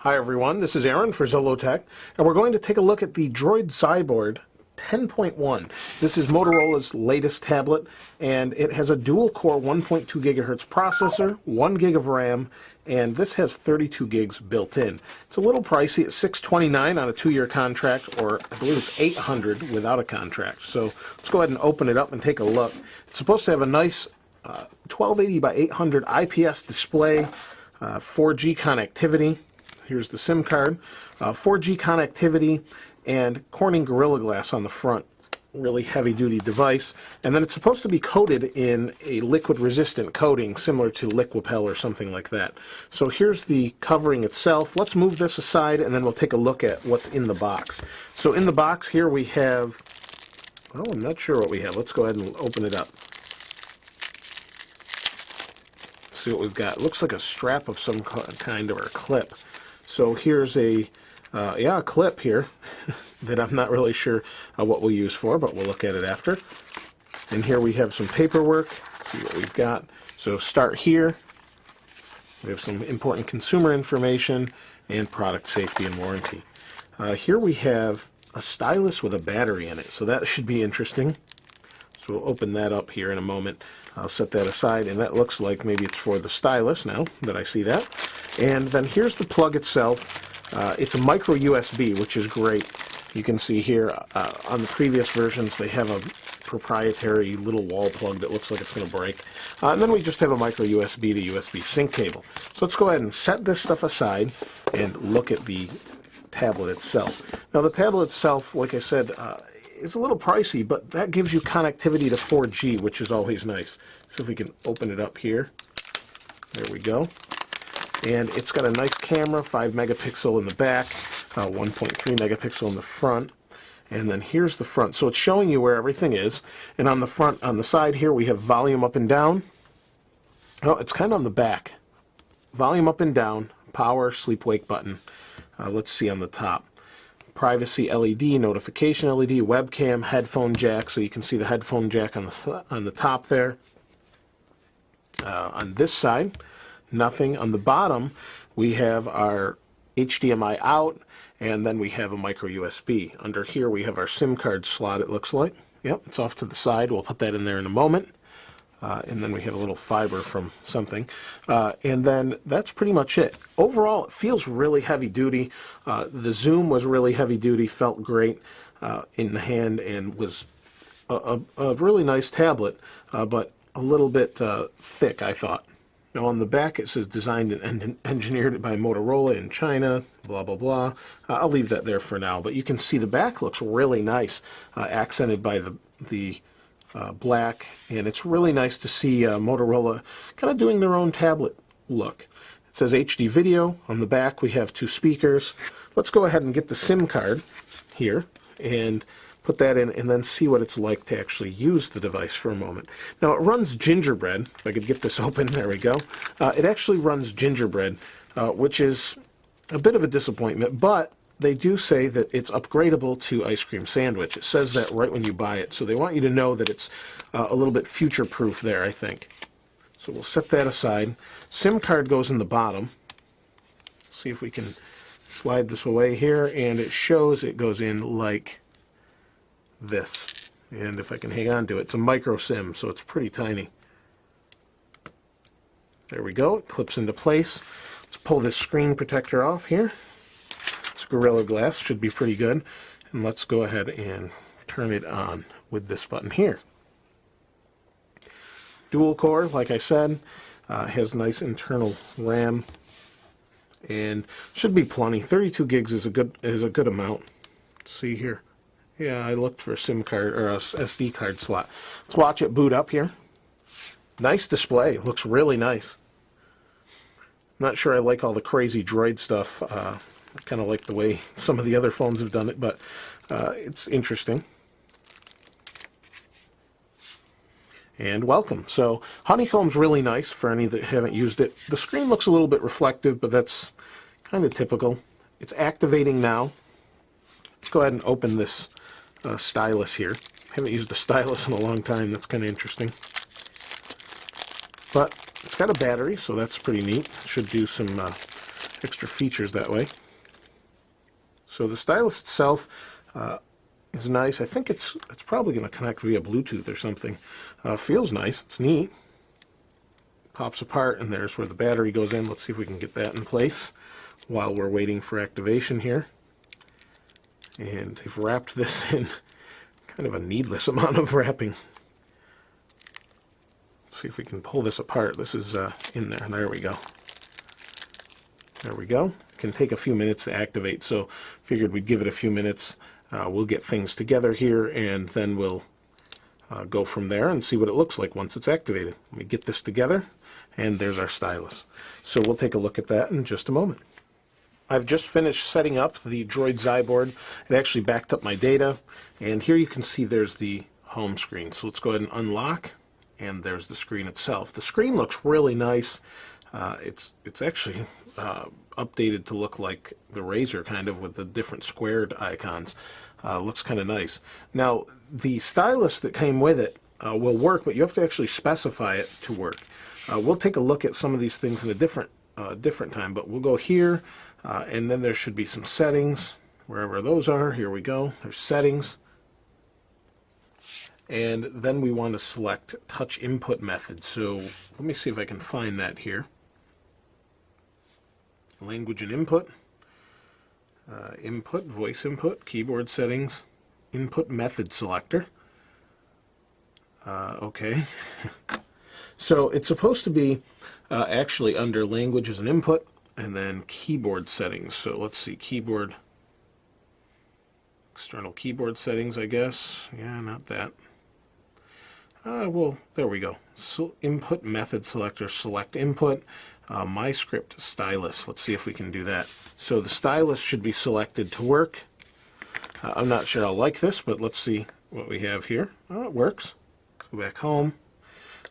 Hi everyone, this is Aaron for Zollotech, and we're going to take a look at the Droid Zyboard 10.1. This is Motorola's latest tablet, and it has a dual-core 1.2 gigahertz processor, 1 gig of RAM, and this has 32 gigs built in. It's a little pricey at $629 on a 2-year contract, or I believe it's $800 without a contract. So let's go ahead and open it up and take a look. It's supposed to have a nice 1280 by 800 IPS display, 4G connectivity. Here's the SIM card, 4G connectivity, and Corning Gorilla Glass on the front. Really heavy-duty device. And then it's supposed to be coated in a liquid-resistant coating similar to Liquipel or something like that. So here's the covering itself. Let's move this aside and then we'll take a look at what's in the box. So in the box here we have, well, I'm not sure what we have. Let's go ahead and open it up. See what we've got. It looks like a strap of some kind or a clip. So here's a clip here that I'm not really sure what we'll use for, but we'll look at it after. And here we have some paperwork. Let's see what we've got. So start here. We have some important consumer information and product safety and warranty. Here we have a stylus with a battery in it, so that should be interesting. So we'll open that up here in a moment. I'll set that aside, and that looks like maybe it's for the stylus now that I see that. And then here's the plug itself. It's a micro USB, which is great. You can see here on the previous versions they have a proprietary little wall plug that looks like it's going to break. And then we just have a micro USB to USB sync cable. So let's go ahead and set this stuff aside and look at the tablet itself. Now the tablet itself, like I said, is a little pricey, but that gives you connectivity to 4G, which is always nice. So if we can open it up here. There we go. And it's got a nice camera, 5 megapixel in the back, 1.3 megapixel in the front. And then here's the front. So it's showing you where everything is. And on the front, on the side here, we have volume up and down. Oh, it's kind of on the back. Volume up and down, power, sleep wake button. Let's see on the top. Privacy LED, notification LED, webcam, headphone jack. So you can see the headphone jack on the top there. On this side, nothing. On the bottom, we have our HDMI out, and then we have a micro USB. Under here, we have our SIM card slot, it looks like. Yep, it's off to the side. We'll put that in there in a moment. And then we have a little fiber from something. And then that's pretty much it. Overall, it feels really heavy-duty. The zoom was really heavy-duty, felt great in the hand, and was a really nice tablet, but a little bit thick, I thought. Now on the back it says designed and engineered by Motorola in China, blah blah blah. I'll leave that there for now, but you can see the back looks really nice, accented by the black, and it's really nice to see Motorola kind of doing their own tablet look. It says HD video. On the back we have 2 speakers. Let's go ahead and get the SIM card here and put that in and then see what it's like to actually use the device for a moment. Now it runs Gingerbread. If I could get this open, there we go. It actually runs Gingerbread, which is a bit of a disappointment, but they do say that it's upgradable to Ice Cream Sandwich. It says that right when you buy it, so they want you to know that it's a little bit future-proof there, I think. So we'll set that aside. SIM card goes in the bottom. Let's see if we can slide this away here, and it shows it goes in like this. And if I can hang on to it, it's a micro SIM, so it's pretty tiny. There we go. It clips into place. Let's pull this screen protector off here. It's Gorilla Glass, should be pretty good. And let's go ahead and turn it on with this button here. Dual core, like I said, has nice internal RAM, and should be plenty. 32 gigs is a good amount. Let's see here. Yeah, I looked for a SIM card or a SD card slot. Let's watch it boot up here. Nice display. Looks really nice. I'm not sure I like all the crazy Droid stuff. I kind of like the way some of the other phones have done it, but it's interesting. And welcome. So honeycomb's really nice for any that haven't used it. The screen looks a little bit reflective, but that's kind of typical. It's activating now. Let's go ahead and open this stylus here. Haven't used a stylus in a long time. That's kind of interesting. But it's got a battery, so that's pretty neat. Should do some extra features that way. So the stylus itself is nice. I think it's probably going to connect via Bluetooth or something. Feels nice. It's neat. Pops apart, and there's where the battery goes in. Let's see if we can get that in place while we're waiting for activation here. And they've wrapped this in kind of a needless amount of wrapping. Let's see if we can pull this apart. This is in there. There we go. There we go. Can take a few minutes to activate, so figured we'd give it a few minutes. We'll get things together here, and then we'll go from there and see what it looks like once it's activated. Let me get this together, and there's our stylus. So we'll take a look at that in just a moment. I've just finished setting up the Droid Zyboard. It actually backed up my data, and here you can see there's the home screen. So let's go ahead and unlock, and there's the screen itself. The screen looks really nice. It's actually updated to look like the Razer, kind of, with the different squared icons. Looks kind of nice. Now, the stylus that came with it will work, but you have to actually specify it to work. We'll take a look at some of these things in a different time, but we'll go here, and then there should be some settings, wherever those are. Here we go. There's settings. And then we want to select touch input method. So let me see if I can find that here. Language and input, input, voice input, keyboard settings, input method selector. Okay. So it's supposed to be actually under languages and input, and then keyboard settings. So let's see, keyboard, external keyboard settings, I guess. Yeah, not that. Well, there we go. So input method selector, select input, my script stylus. Let's see if we can do that. So the stylus should be selected to work. I'm not sure I'll like this, but let's see what we have here. Oh, it works. Let's go back home,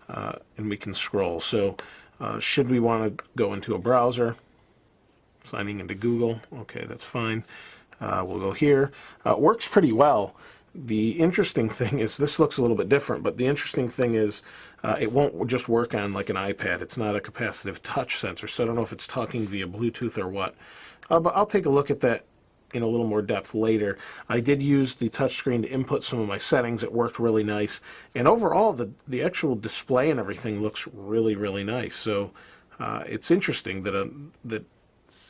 and we can scroll. So should we want to go into a browser, signing into Google, okay, that's fine. We'll go here. It works pretty well. The interesting thing is, this looks a little bit different, but the interesting thing is it won't just work on like an iPad. It's not a capacitive touch sensor, so I don't know if it's talking via Bluetooth or what. But I'll take a look at that in a little more depth later. I did use the touchscreen to input some of my settings. It worked really nice. And overall, the actual display and everything looks really, really nice. So it's interesting that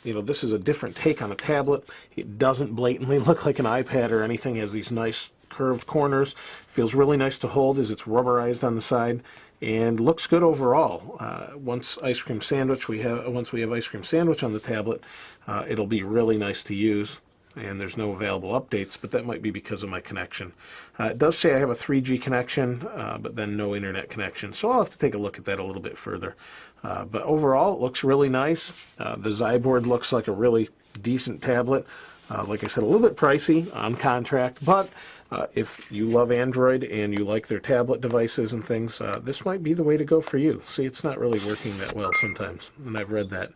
you know, this is a different take on a tablet. It doesn't blatantly look like an iPad or anything. It has these nice curved corners. Feels really nice to hold as it's rubberized on the side, and looks good overall. Once we have ice cream sandwich on the tablet, it'll be really nice to use. And there's no available updates, but that might be because of my connection. It does say I have a 3G connection, but then no internet connection, so I'll have to take a look at that a little bit further. But overall, it looks really nice. The Zyboard looks like a really decent tablet. Like I said, a little bit pricey on contract, but if you love Android and you like their tablet devices and things, this might be the way to go for you. See, it's not really working that well sometimes, and I've read that.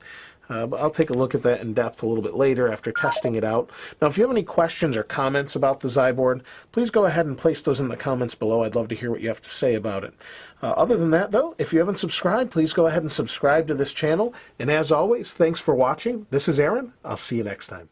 But I'll take a look at that in depth a little bit later after testing it out. Now, if you have any questions or comments about the Zyboard, please go ahead and place those in the comments below. I'd love to hear what you have to say about it. Other than that, though, if you haven't subscribed, please go ahead and subscribe to this channel. And as always, thanks for watching. This is Aaron. I'll see you next time.